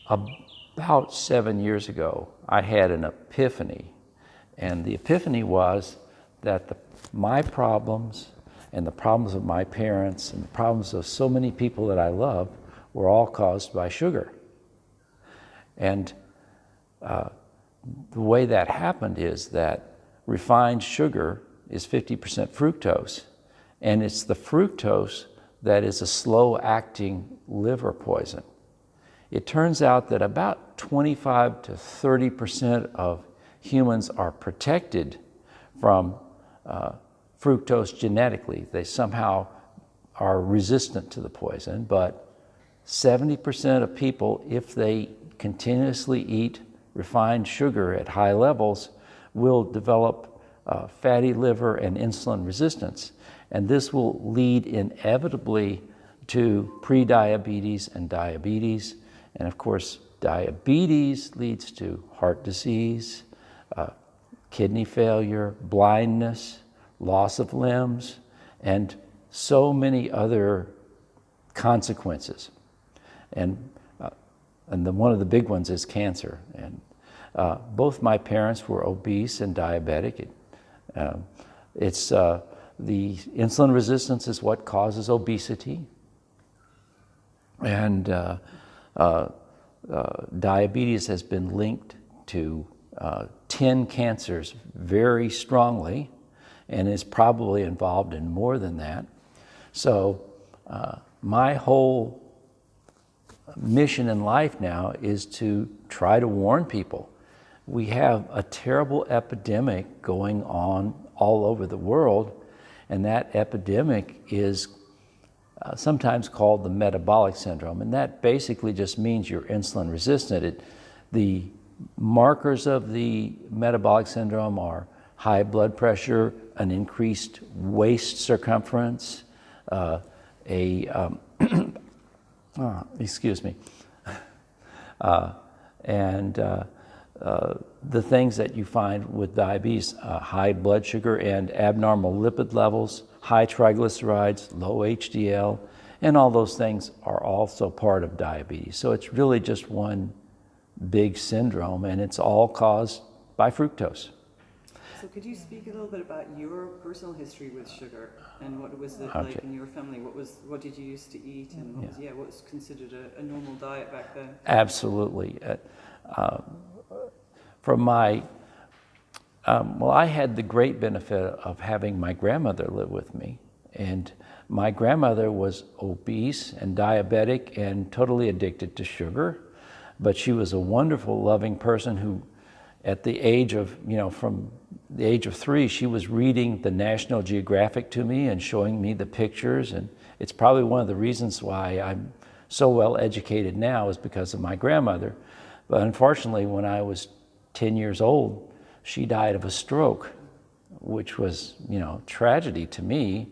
about 7 years ago, I had an epiphany. And the epiphany was that my problems and the problems of my parents and the problems of so many people that I love were all caused by sugar. And the way that happened is that refined sugar is 50% fructose, and it's the fructose that is a slow-acting liver poison. It turns out that about 25 to 30% of humans are protected from fructose genetically. They somehow are resistant to the poison, but 70% of people, if they continuously eat refined sugar at high levels, will develop fatty liver and insulin resistance. And this will lead inevitably to prediabetes and diabetes. And of course, diabetes leads to heart disease, kidney failure, blindness, loss of limbs, and so many other consequences. And one of the big ones is cancer. And both my parents were obese and diabetic. The insulin resistance is what causes obesity. And diabetes has been linked to 10 cancers very strongly, and is probably involved in more than that. So my whole mission in life now is to try to warn people. We have a terrible epidemic going on all over the world, and that epidemic is sometimes called the metabolic syndrome, and that basically just means you're insulin resistant. The markers of the metabolic syndrome are high blood pressure, an increased waist circumference, excuse me, and the things that you find with diabetes, high blood sugar and abnormal lipid levels, high triglycerides, low HDL, and all those things are also part of diabetes. So it's really just one big syndrome, and it's all caused by fructose. So could you speak a little bit about your personal history with sugar, and what was it like in your family? What did you used to eat, and what was considered a normal diet back then? Absolutely. From my, I had the great benefit of having my grandmother live with me, and my grandmother was obese and diabetic and totally addicted to sugar, but she was a wonderful, loving person who, at the age of, from the age of 3, she was reading the National Geographic to me and showing me the pictures, and it's probably one of the reasons why I'm so well educated now is because of my grandmother. But unfortunately, when I was 10 years old, she died of a stroke, which was, tragedy to me.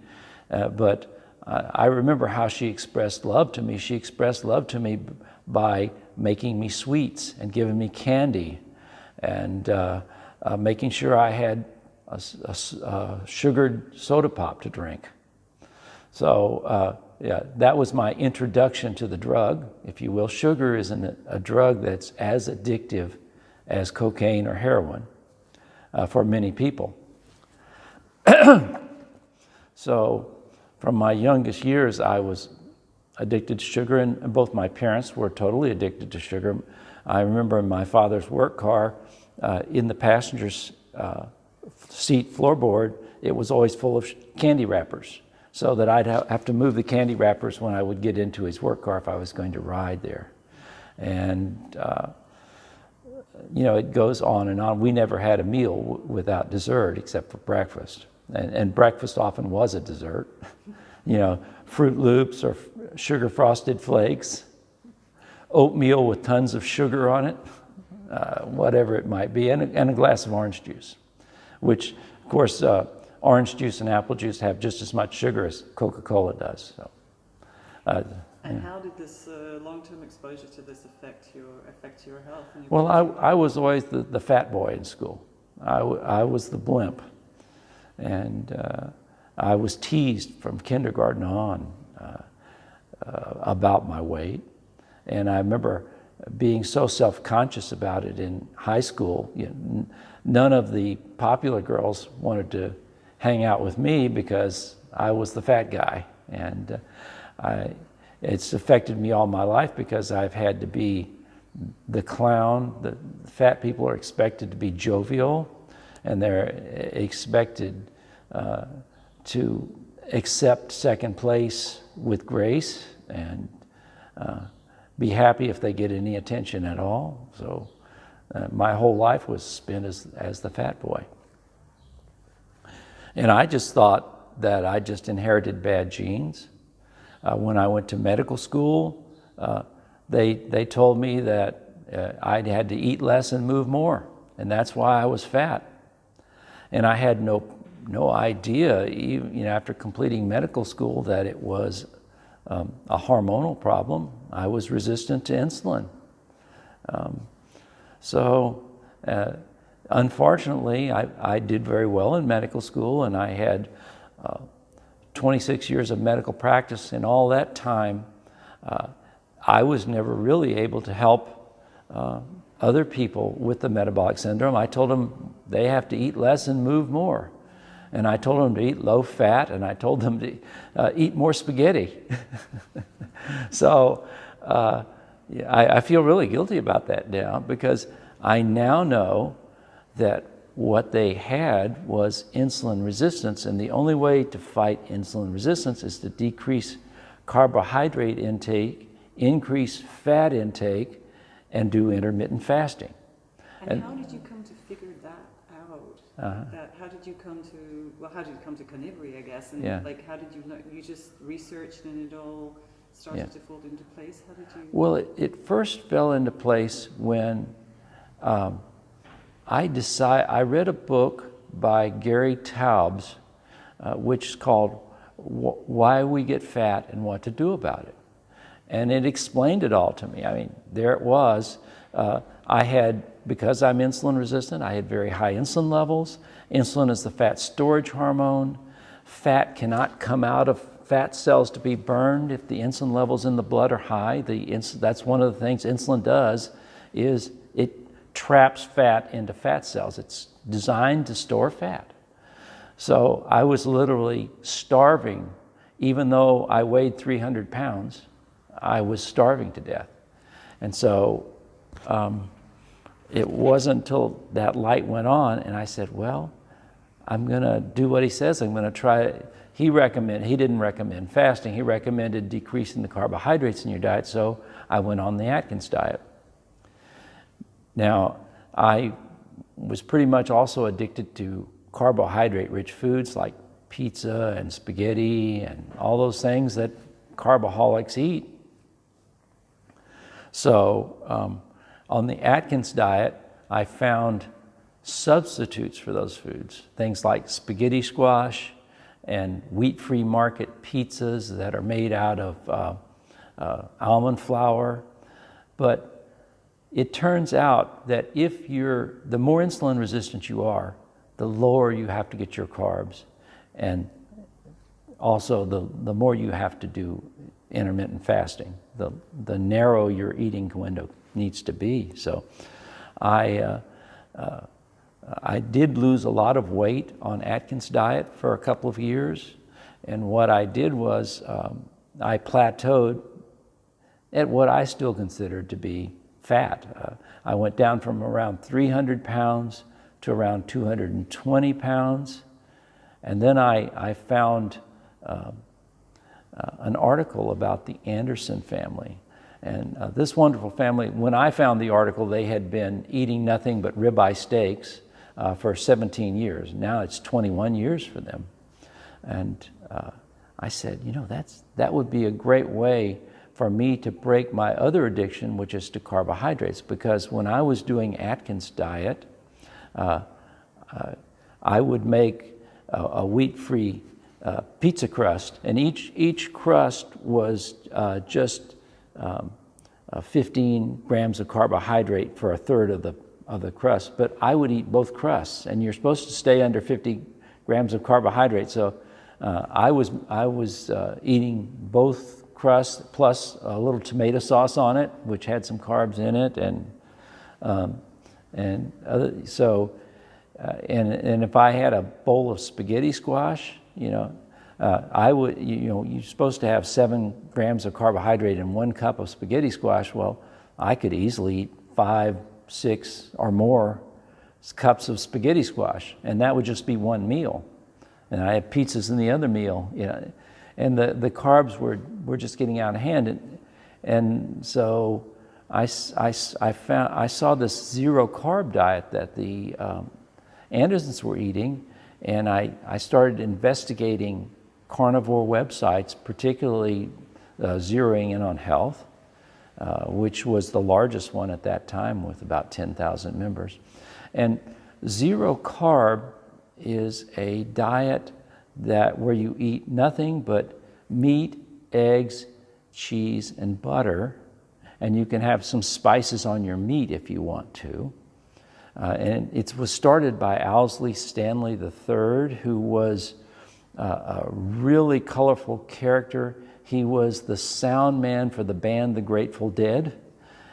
But I remember how she expressed love to me. She expressed love to me by making me sweets and giving me candy, and making sure I had a sugared soda pop to drink. So that was my introduction to the drug, if you will. Sugar is a drug that's as addictive as cocaine or heroin for many people. So from my youngest years, I was addicted to sugar, and both my parents were totally addicted to sugar. I remember in my father's work car, in the passenger's seat floorboard, it was always full of candy wrappers, so that I'd have to move the candy wrappers when I would get into his work car if I was going to ride there. And it goes on and on. We never had a meal without dessert except for breakfast. And breakfast often was a dessert. Fruit Loops or sugar frosted flakes, oatmeal with tons of sugar on it, whatever it might be, and a glass of orange juice, which, of course, orange juice and apple juice have just as much sugar as Coca-Cola does. So, and how did this long-term exposure to this affect your health? And your well, I was always the fat boy in school. I was the blimp, and I was teased from kindergarten on about my weight, And I remember being so self-conscious about it in high school. None of the popular girls wanted to hang out with me because I was the fat guy. And it's affected me all my life because I've had to be the clown. The fat people are expected to be jovial, and they're expected to accept second place with grace and be happy if they get any attention at all. So my whole life was spent as the fat boy. And I just thought that I just inherited bad genes. When I went to medical school, they told me that I had to eat less and move more, and that's why I was fat. And I had no idea, even after completing medical school, that it was a hormonal problem. I was resistant to insulin. Unfortunately, I did very well in medical school, and I had 26 years of medical practice. In all that time, I was never really able to help other people with the metabolic syndrome. I told them they have to eat less and move more. And I told them to eat low fat, and I told them to eat more spaghetti. So I feel really guilty about that now, because I now know that what they had was insulin resistance, and the only way to fight insulin resistance is to decrease carbohydrate intake, increase fat intake, and do intermittent fasting. And how did you come to figure that out? How did you come to Carnivore, I guess? And how did you learn? You just researched and it all started to fold into place? How did you? Well, it first fell into place when I read a book by Gary Taubes, which is called Why We Get Fat and What to Do About It. And it explained it all to me. I mean, there it was. Because I'm insulin resistant, I had very high insulin levels. Insulin is the fat storage hormone. Fat cannot come out of fat cells to be burned if the insulin levels in the blood are high. That's one of the things insulin does, is it traps fat into fat cells. It's designed to store fat. So I was literally starving. Even though I weighed 300 pounds, I was starving to death. And so it wasn't until that light went on and I said, well, I'm going to do what he says. I'm going to try. He didn't recommend fasting. He recommended decreasing the carbohydrates in your diet. So I went on the Atkins diet. Now, I was pretty much also addicted to carbohydrate-rich foods like pizza and spaghetti and all those things that carboholics eat. So on the Atkins diet, I found substitutes for those foods, things like spaghetti squash and wheat-free market pizzas that are made out of almond flour. But it turns out that the more insulin resistant you are, the lower you have to get your carbs, and also the more you have to do intermittent fasting, the narrow your eating window needs to be. So I did lose a lot of weight on Atkins diet for a couple of years, and what I did was I plateaued at what I still considered to be fat. I went down from around 300 pounds to around 220 pounds, and then I found an article about the Anderson family. And this wonderful family, when I found the article, they had been eating nothing but ribeye steaks for 17 years. Now it's 21 years for them. And I said, that would be a great way for me to break my other addiction, which is to carbohydrates. Because when I was doing Atkins diet, I would make a wheat-free pizza crust, and each crust was just 15 grams of carbohydrate for a third of the crust. But I would eat both crusts, and you're supposed to stay under 50 grams of carbohydrate. So I was eating both crust plus a little tomato sauce on it, which had some carbs in it, and if I had a bowl of spaghetti squash, I would, you're supposed to have 7 grams of carbohydrate in 1 cup of spaghetti squash. Well, I could easily eat 5, 6 or more cups of spaghetti squash, and that would just be 1 meal. And I had pizzas in the other meal, and the carbs were just getting out of hand, and so I saw this zero carb diet that the Andersons were eating, and I started investigating carnivore websites, particularly zeroing in on health, which was the largest one at that time with about 10,000 members. And zero carb is a diet where you eat nothing but meat, eggs, cheese, and butter, and you can have some spices on your meat if you want to. And it was started by Owsley Stanley III, who was a really colorful character. He was the sound man for the band The Grateful Dead,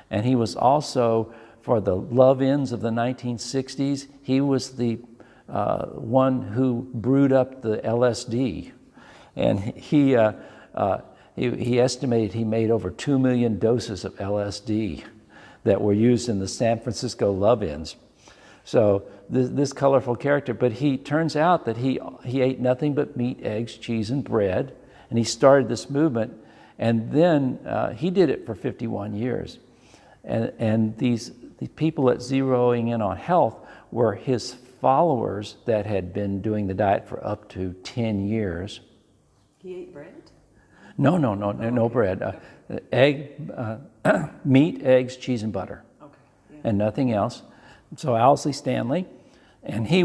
and he was also, for the Love-Ins of the 1960s, he was the one who brewed up the LSD. And he estimated he made over 2 million doses of LSD that were used in the San Francisco Love-Ins. So this colorful character, but he turns out that he ate nothing but meat, eggs, cheese, and bread, and he started this movement, and then he did it for 51 years. And the people at Zeroing In on Health were his followers that had been doing the diet for up to 10 years. He ate bread? No bread. Meat, eggs, cheese, and butter. Okay. Yeah. And nothing else. So Owsley Stanley, and he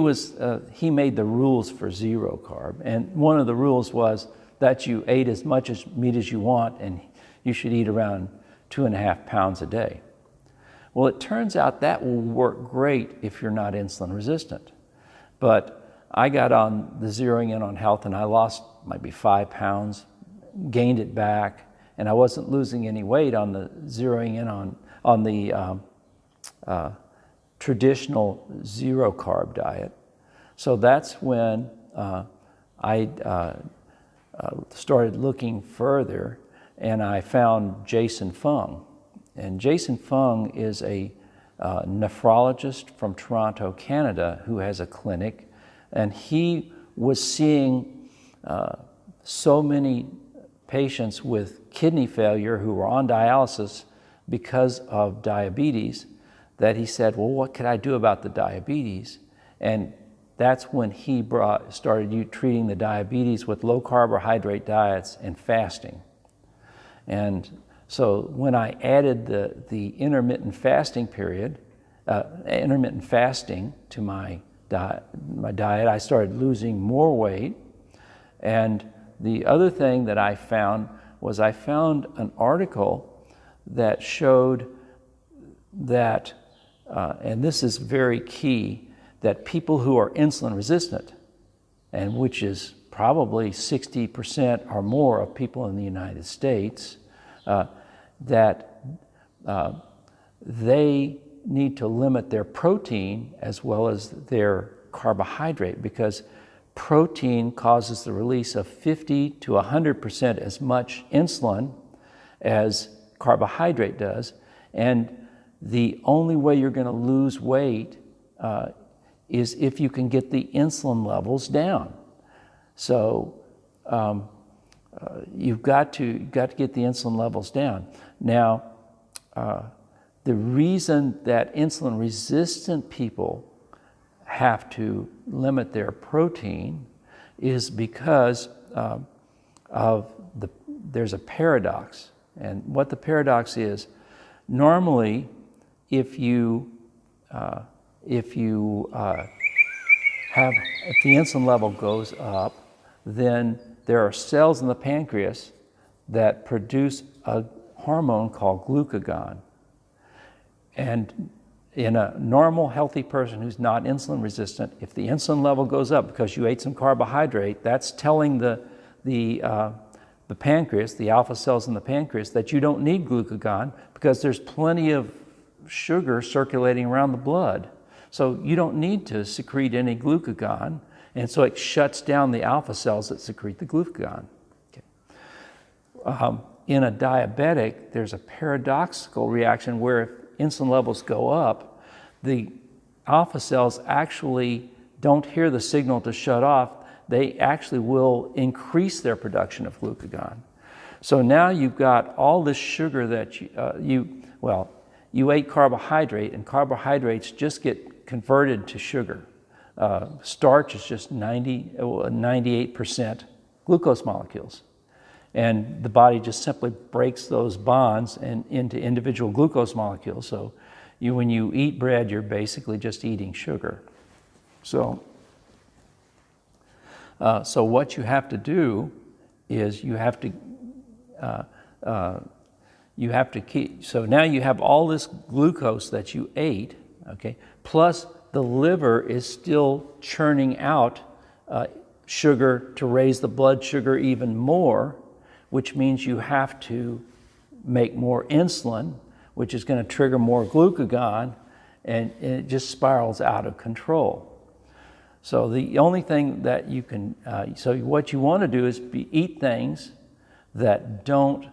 made the rules for zero carb. And one of the rules was that you ate as much meat as you want, and you should eat around 2.5 pounds a day. Well, it turns out that will work great if you're not insulin resistant. But I got on the Zeroing In on Health, and I lost maybe 5 pounds, gained it back, and I wasn't losing any weight on the Zeroing In on the traditional zero carb diet. So that's when I started looking further, and I found Jason Fung. And Jason Fung is a nephrologist from Toronto, Canada, who has a clinic, and he was seeing so many patients with kidney failure who were on dialysis because of diabetes that he said, well, what could I do about the diabetes? And that's when he started treating the diabetes with low carbohydrate diets and fasting. And so when I added the intermittent fasting period, intermittent fasting to my diet, I started losing more weight. And the other thing that I found was I found an article that showed that, and this is very key, that people who are insulin resistant, and which is probably 60% or more of people in the United States, that they need to limit their protein as well as their carbohydrate, because protein causes the release of 50 to 100% as much insulin as carbohydrate does, and the only way you're going to lose weight is if you can get the insulin levels down. So you've got to get the insulin levels down. Now, the reason that insulin resistant people have to limit their protein is because there's a paradox. And what the paradox is, normally if the insulin level goes up, then there are cells in the pancreas that produce a hormone called glucagon. And in a normal, healthy person who's not insulin resistant, if the insulin level goes up because you ate some carbohydrate, that's telling the the pancreas, the alpha cells in the pancreas, that you don't need glucagon because there's plenty of sugar circulating around the blood. So you don't need to secrete any glucagon, and so it shuts down the alpha cells that secrete the glucagon. Okay. In a diabetic, there's a paradoxical reaction where if insulin levels go up, the alpha cells actually don't hear the signal to shut off. They actually will increase their production of glucagon. So now you've got all this sugar that you ate carbohydrate, and carbohydrates just get converted to sugar. Starch is just 98% glucose molecules. And the body just simply breaks those bonds into individual glucose molecules. So when you eat bread, you're basically just eating sugar. So what you have to do is you have to keep, so now you have all this glucose that you ate, okay, plus the liver is still churning out sugar to raise the blood sugar even more, which means you have to make more insulin, which is going to trigger more glucagon, and it just spirals out of control. So the only thing that you can, so what you want to do is eat things that don't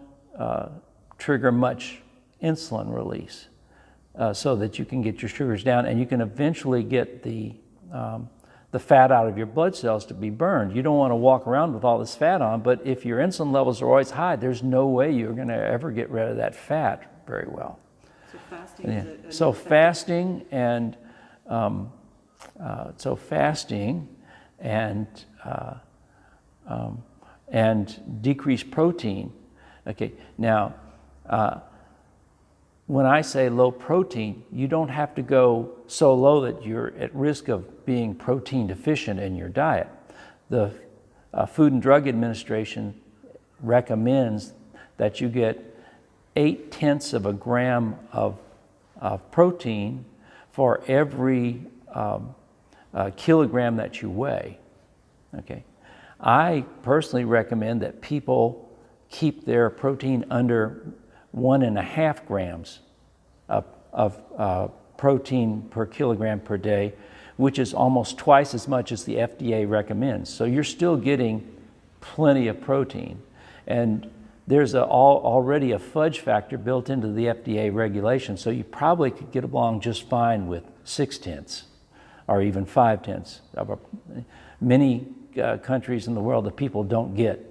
trigger much insulin release, so that you can get your sugars down, and you can eventually get the fat out of your blood cells to be burned. You don't want to walk around with all this fat on, but if your insulin levels are always high, there's no way you're going to ever get rid of that fat very well. So fasting is So fasting and and decreased protein. Okay, now when I say low protein, you don't have to go so low that you're at risk of being protein deficient in your diet. The Food and Drug Administration recommends that you get 0.8 of a gram of protein for every kilogram that you weigh. Okay, I personally recommend that people keep their protein under 1.5 grams of protein per kilogram per day, which is almost twice as much as the FDA recommends. So you're still getting plenty of protein. And there's already a fudge factor built into the FDA regulation, so you probably could get along just fine with 0.6 or even 0.5. Many countries in the world, the people don't get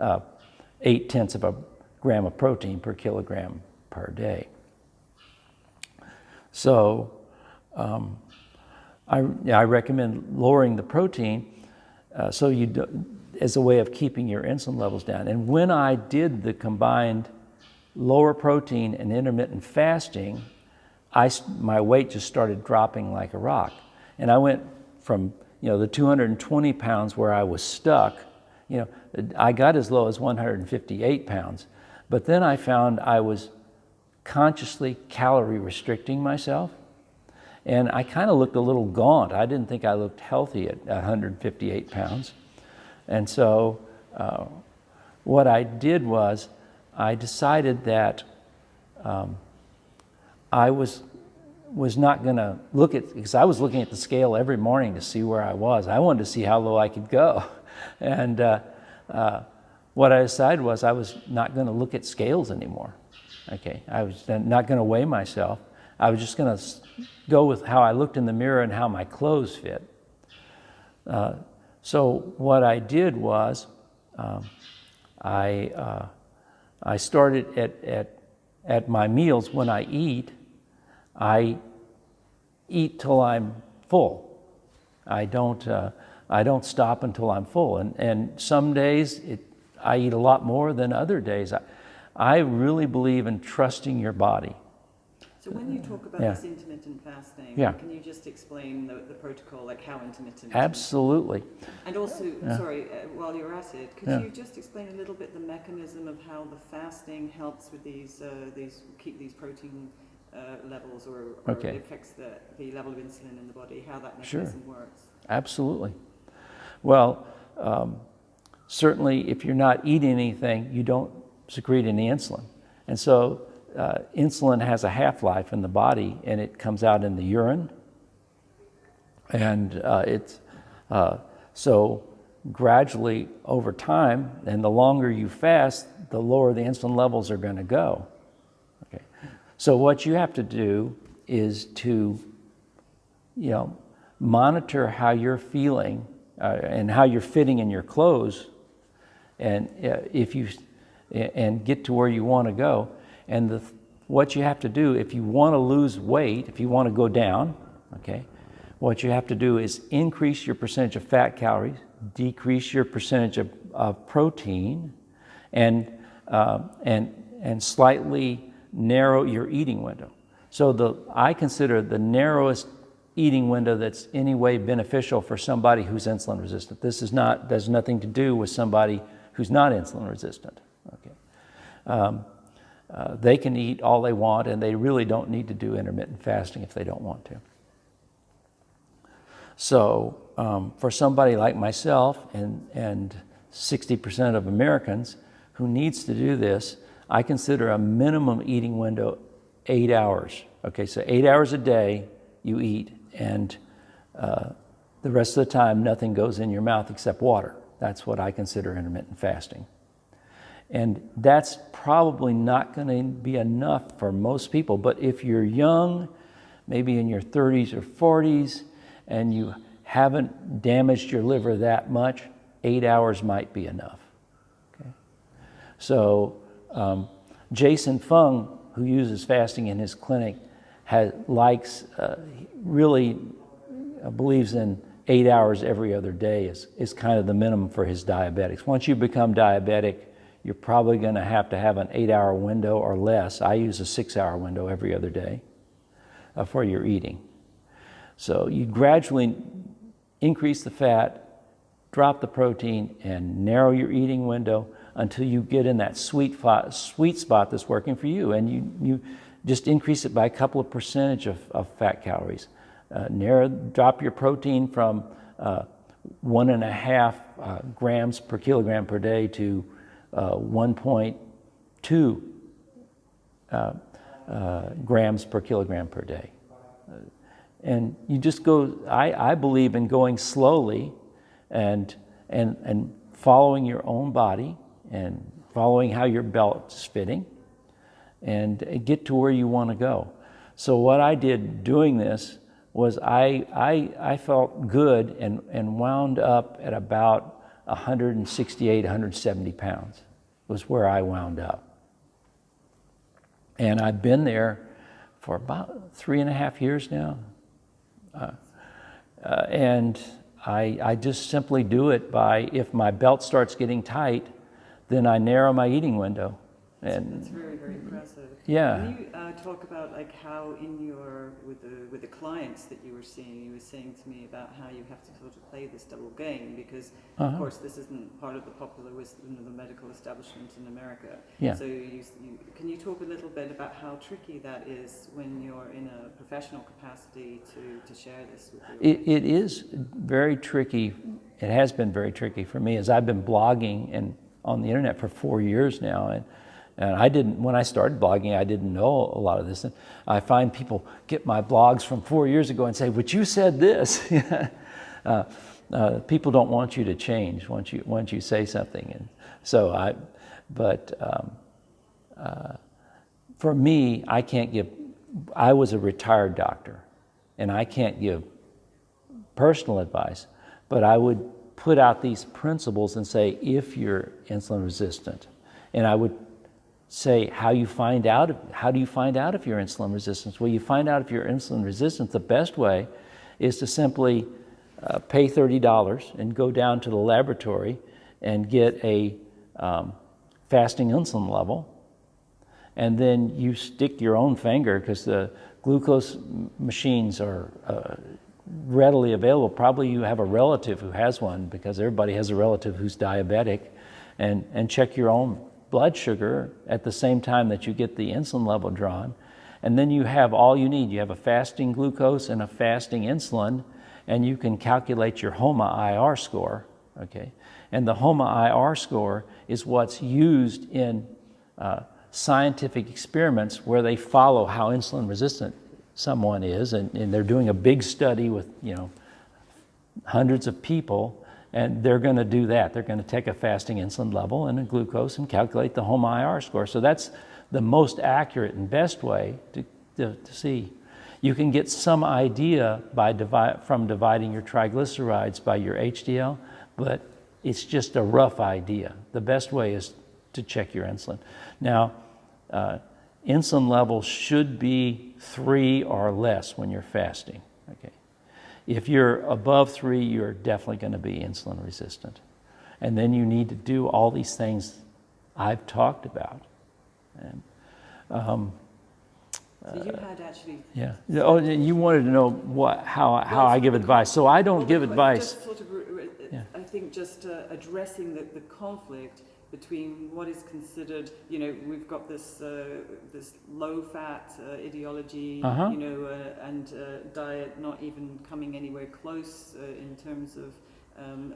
0.8 of a gram of protein per kilogram per day. So I recommend lowering the protein as a way of keeping your insulin levels down. And when I did the combined lower protein and intermittent fasting, my weight just started dropping like a rock. And I went from the 220 pounds where I was stuck, I got as low as 158 pounds. But then I found I was consciously calorie restricting myself, and I kind of looked a little gaunt. I didn't think I looked healthy at 158 pounds. And so what I did was I decided that I was not going to look at, because I was looking at the scale every morning to see where I was. I wanted to see how low I could go. And what I decided was I was not going to look at scales anymore. Okay, I was not going to weigh myself. I was just going to go with how I looked in the mirror and how my clothes fit. So what I did was I started at my meals. When I eat till I'm full. I don't stop until I'm full. And some days I eat a lot more than other days. I really believe in trusting your body. So when you talk about this intermittent fasting, can you just explain the protocol, like how intermittent? Absolutely. And also, while you're at it, could you just explain a little bit the mechanism of how the fasting helps with these keep these protein levels, or it affects the level of insulin in the body, how that mechanism works? Absolutely. Well, certainly if you're not eating anything, you don't secrete any insulin. And so insulin has a half-life in the body, and it comes out in the urine. And so gradually over time, and the longer you fast, the lower the insulin levels are going to go. Okay. So what you have to do is to, monitor how you're feeling and how you're fitting in your clothes, and and get to where you want to go. And what you have to do if you want to lose weight, if you want to go down, okay, what you have to do is increase your percentage of fat calories, decrease your percentage of protein, and slightly narrow your eating window. So I consider the narrowest eating window that's any way beneficial for somebody who's insulin resistant. There's nothing to do with somebody who's not insulin resistant. Okay, they can eat all they want, and they really don't need to do intermittent fasting if they don't want to. So for somebody like myself and 60% of Americans who needs to do this, I consider a minimum eating window 8 hours. Okay, so 8 hours a day you eat, and the rest of the time nothing goes in your mouth except water. That's what I consider intermittent fasting. And that's probably not going to be enough for most people, but if you're young, maybe in your 30s or 40s, and you haven't damaged your liver that much, 8 hours might be enough. Okay? So Jason Fung, who uses fasting in his clinic, really believes in 8 hours every other day is kind of the minimum for his diabetics. Once you become diabetic, you're probably going to have an 8-hour window or less. I use a 6-hour window every other day for your eating. So you gradually increase the fat, drop the protein, and narrow your eating window until you get in that sweet spot that's working for you. And you just increase it by a couple of percentage of fat calories. Drop your protein from 1.5 grams per kilogram per day to 1.2 grams per kilogram per day. And you just go, I believe in going slowly and following your own body and following how your belt's fitting and get to where you want to go. So what I did doing this was I felt good and wound up at about 168, 170 pounds was where I wound up. And I've been there for about 3.5 years now. And I just simply do it by, if my belt starts getting tight, then I narrow my eating window. And that's very, very impressive. Yeah. Can you talk about like how with the clients that you were saying to me about how you have to sort of play this double game, because of course this isn't part of the popular wisdom of the medical establishment in America. Yeah. So can you talk a little bit about how tricky that is when you're in a professional capacity to share this with your It is very tricky. It has been very tricky for me, as I've been blogging and on the internet for 4 years now, and when I started blogging, I didn't know a lot of this. And I find people get my blogs from 4 years ago and say, "But you said this." People don't want you to change once you say something. And so for me, I was a retired doctor, and I can't give personal advice, but I would put out these principles and say, if you're insulin resistant, and I would say, how do you find out if you're insulin resistant? Well, you find out if you're insulin resistant, the best way is to simply pay $30 and go down to the laboratory and get a fasting insulin level. And then you stick your own finger, because the glucose machines are readily available. Probably you have a relative who has one, because everybody has a relative who's diabetic, and check your own blood sugar at the same time that you get the insulin level drawn. And then you have all you need. You have a fasting glucose and a fasting insulin, and you can calculate your HOMA IR score, okay? And the HOMA-IR score is what's used in scientific experiments where they follow how insulin resistant someone is, and they're doing a big study with hundreds of people, and they're going to do that. They're going to take a fasting insulin level and a glucose and calculate the HOMA-IR score. So that's the most accurate and best way to see. You can get some idea from dividing your triglycerides by your HDL, but it's just a rough idea. The best way is to check your insulin. Now, insulin levels should be 3 or less when you're fasting. Okay. If you're above 3, you're definitely going to be insulin resistant. And then you need to do all these things I've talked about. And, so you had actually... Yeah. Oh, you wanted to know how I give advice. So I don't give advice. Just sort of, I think just addressing the conflict between what is considered, we've got this this low-fat ideology, and diet not even coming anywhere close in terms of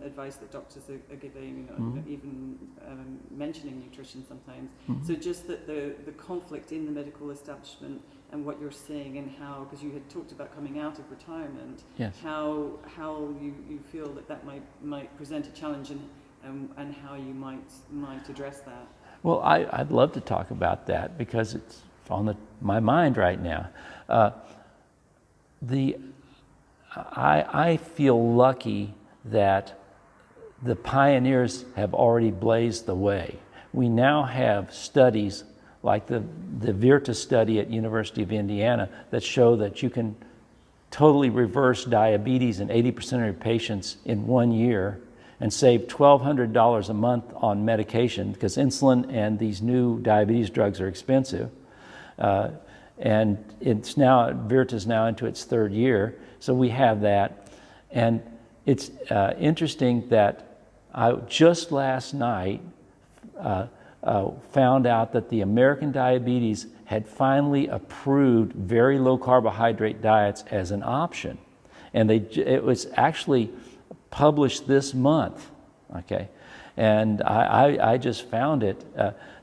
advice that doctors are giving, even mentioning nutrition sometimes. So just that the conflict in the medical establishment and what you're seeing, and how, because you had talked about coming out of retirement, yes, how you feel that might present a challenge, and how you might address that. Well, I'd love to talk about that because it's on my mind right now. I feel lucky that the pioneers have already blazed the way. We now have studies like the Virta study at University of Indiana that show that you can totally reverse diabetes in 80% of your patients in 1 year and save $1,200 a month on medication, because insulin and these new diabetes drugs are expensive. And Virta's now into its 3rd year, so we have that. And it's interesting that I just last night found out that the American Diabetes had finally approved very low carbohydrate diets as an option. And it was actually published this month, okay? And I just found it.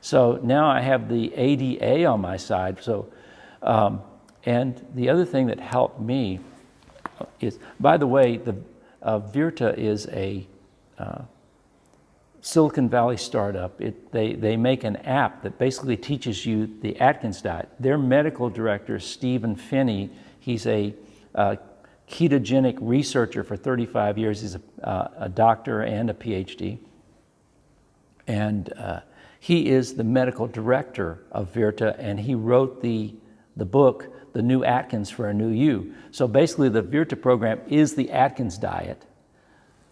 So now I have the ADA on my side. So, and the other thing that helped me is, by the way, the Virta is a Silicon Valley startup. They make an app that basically teaches you the Atkins diet. Their medical director, Stephen Finney, he's a ketogenic researcher for 35 years. He's a doctor and a PhD. And he is the medical director of Virta, and he wrote the book, The New Atkins for a New You. So basically the Virta program is the Atkins diet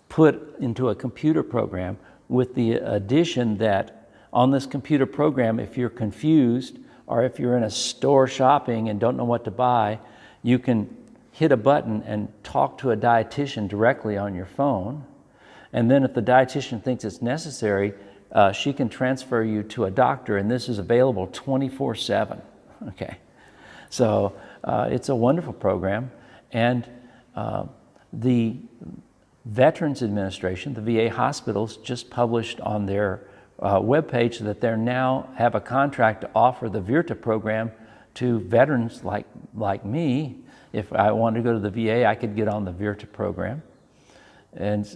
put into a computer program, with the addition that on this computer program, if you're confused or if you're in a store shopping and don't know what to buy, you can hit a button and talk to a dietitian directly on your phone. And then if the dietitian thinks it's necessary, she can transfer you to a doctor, and this is available 24/7. Okay, so it's a wonderful program. And the Veterans Administration, the VA hospitals, just published on their webpage that they now have a contract to offer the Virta program to veterans like me. If I wanted to go to the VA, I could get on the Virta program. And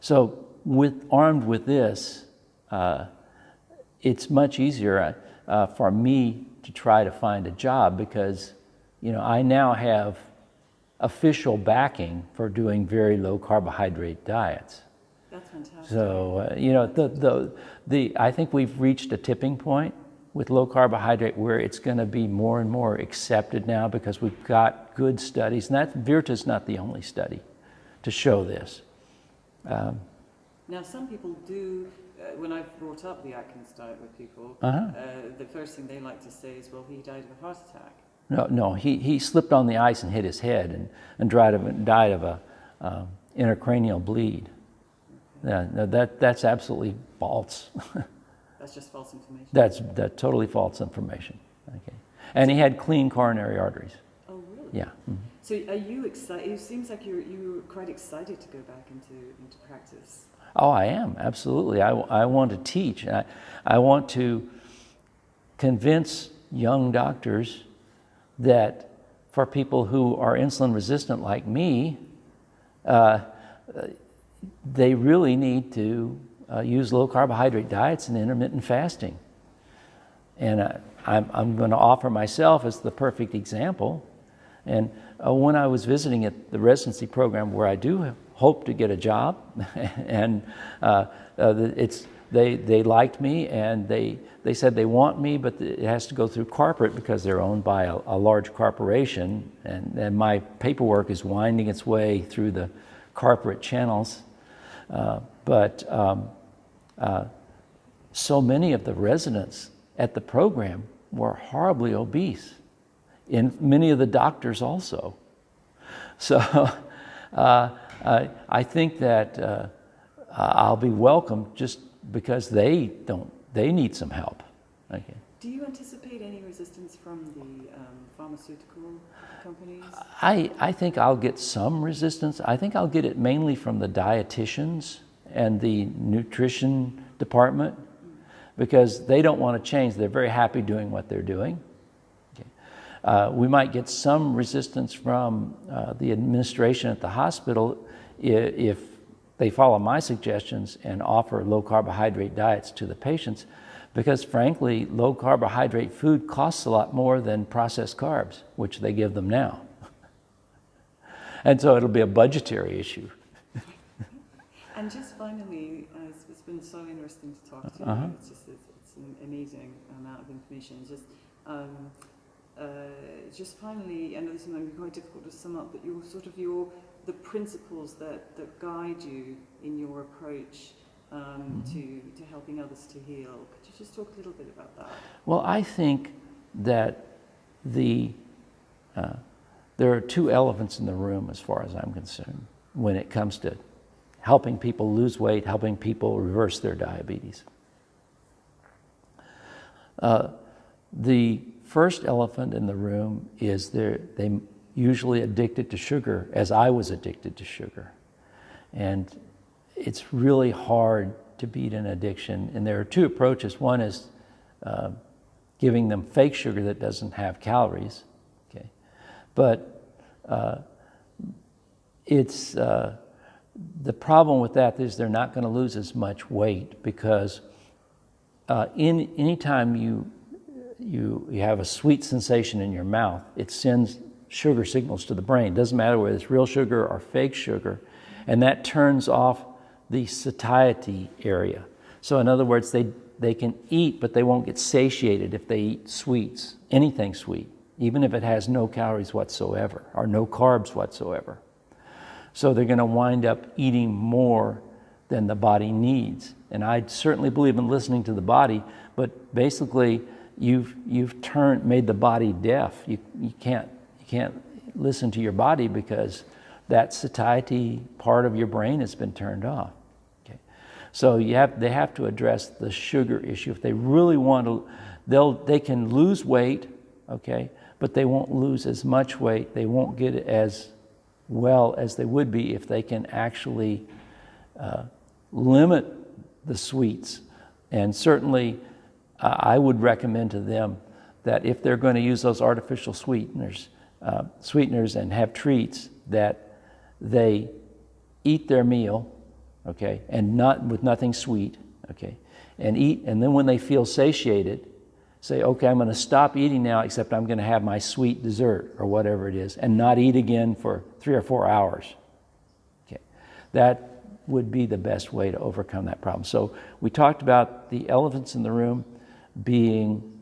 so armed with this, it's much easier for me to try to find a job, because I now have official backing for doing very low carbohydrate diets. That's fantastic. So I think we've reached a tipping point with low carbohydrate where it's going to be more and more accepted now, because we've got good studies, and Virta's not the only study to show this. Now, some people do, when I've brought up the Atkins diet with people, the first thing they like to say is, well, he died of a heart attack. No, he slipped on the ice and hit his head and died of a intracranial bleed. Yeah, no, that's absolutely false. That's just false information. That's totally false information. Okay, and he had clean coronary arteries. Oh, really? Yeah. Mm-hmm. So are you excited? It seems like you're quite excited to go back into practice. Oh, I am, absolutely. I want to teach. I want to convince young doctors that for people who are insulin resistant like me, they really need to use low carbohydrate diets and intermittent fasting. And I'm going to offer myself as the perfect example. And when I was visiting at the residency program where I do hope to get a job, and they liked me, and they said they want me, but it has to go through corporate because they're owned by a large corporation, and my paperwork is winding its way through the corporate channels. But so many of the residents at the program were horribly obese, and many of the doctors also. So I think that I'll be welcomed just because they need some help. Okay. Do you anticipate any resistance from the pharmaceutical companies? I think I'll get some resistance. I think I'll get it mainly from the dietitians and the nutrition department, because they don't want to change. They're very happy doing what they're doing. Okay. We might get some resistance from the administration at the hospital if they follow my suggestions and offer low carbohydrate diets to the patients, because frankly, low carbohydrate food costs a lot more than processed carbs, which they give them now. And so it'll be a budgetary issue. And just finally, it's been so interesting to talk to you. It's an amazing amount of information. Just finally, I know this might be quite difficult to sum up, but the principles that guide you in your approach to helping others to heal. Could you just talk a little bit about that? Well, I think that there are two elephants in the room as far as I'm concerned when it comes to helping people lose weight, helping people reverse their diabetes. The first elephant in the room is they usually addicted to sugar, as I was addicted to sugar. And it's really hard to beat an addiction. And there are two approaches. One is giving them fake sugar that doesn't have calories. Okay, but the problem with that is they're not going to lose as much weight, because anytime you have a sweet sensation in your mouth, it sends sugar signals to the brain. It doesn't matter whether it's real sugar or fake sugar, and that turns off the satiety area. So in other words, they can eat, but they won't get satiated if they eat sweets, anything sweet, even if it has no calories whatsoever or no carbs whatsoever. So they're going to wind up eating more than the body needs. And I certainly believe in listening to the body, but basically you've made the body deaf. You can't listen to your body because that satiety part of your brain has been turned off. Okay, so they have to address the sugar issue. If they really want to, they can lose weight, okay, but they won't lose as much weight. They won't get it as well as they would be if they can actually limit the sweets. And certainly I would recommend to them that if they're going to use those artificial sweeteners and have treats, that they eat their meal, okay, and not with nothing sweet, okay, and eat, and then when they feel satiated, say, okay, I'm going to stop eating now, except I'm going to have my sweet dessert or whatever it is, and not eat again for 3 or 4 hours. Okay, that would be the best way to overcome that problem. So we talked about the elephants in the room being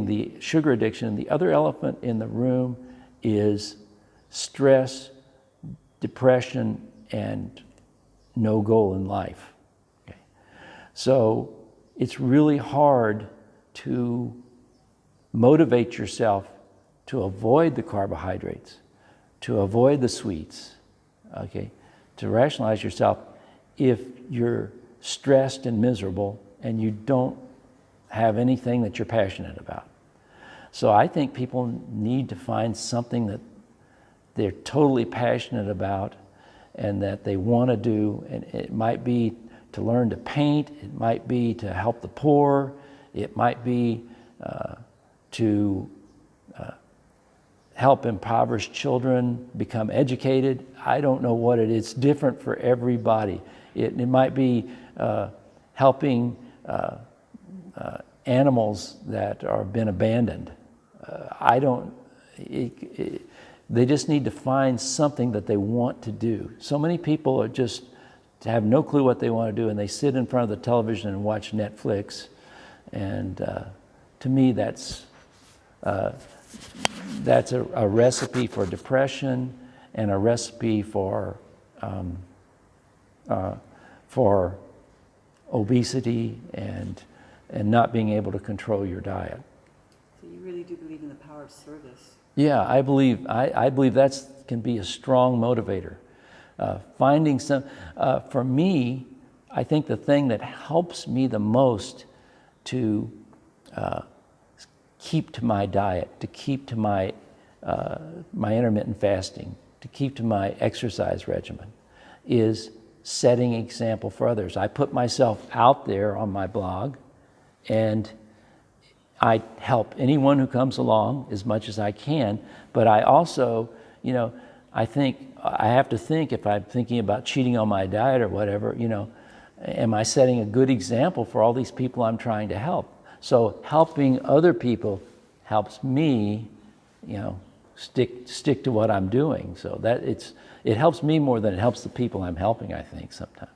the sugar addiction. The other elephant in the room is stress, depression, and no goal in life. Okay. So it's really hard to motivate yourself to avoid the carbohydrates, to avoid the sweets, okay, to rationalize yourself if you're stressed and miserable and you don't have anything that you're passionate about. So I think people need to find something that they're totally passionate about and that they want to do. And it might be to learn to paint, it might be to help the poor, it might be to help impoverished children become educated. I don't know what it is. It's different for everybody. It might be helping animals that are been abandoned. They just need to find something that they want to do. So many people are just have no clue what they want to do, and they sit in front of the television and watch Netflix. And to me, that's a recipe for depression and a recipe for obesity and not being able to control your diet. So you really do believe in the power of service? Yeah, I believe that can be a strong motivator. Finding some, for me, I think the thing that helps me the most to keep to my diet, to keep to my intermittent fasting, to keep to my exercise regimen, is setting example for others. I put myself out there on my blog, and I help anyone who comes along as much as I can, but I also, I have to think, if I'm thinking about cheating on my diet or whatever, am I setting a good example for all these people I'm trying to help? So helping other people helps me, stick to what I'm doing. So that it helps me more than it helps the people I'm helping, I think, sometimes.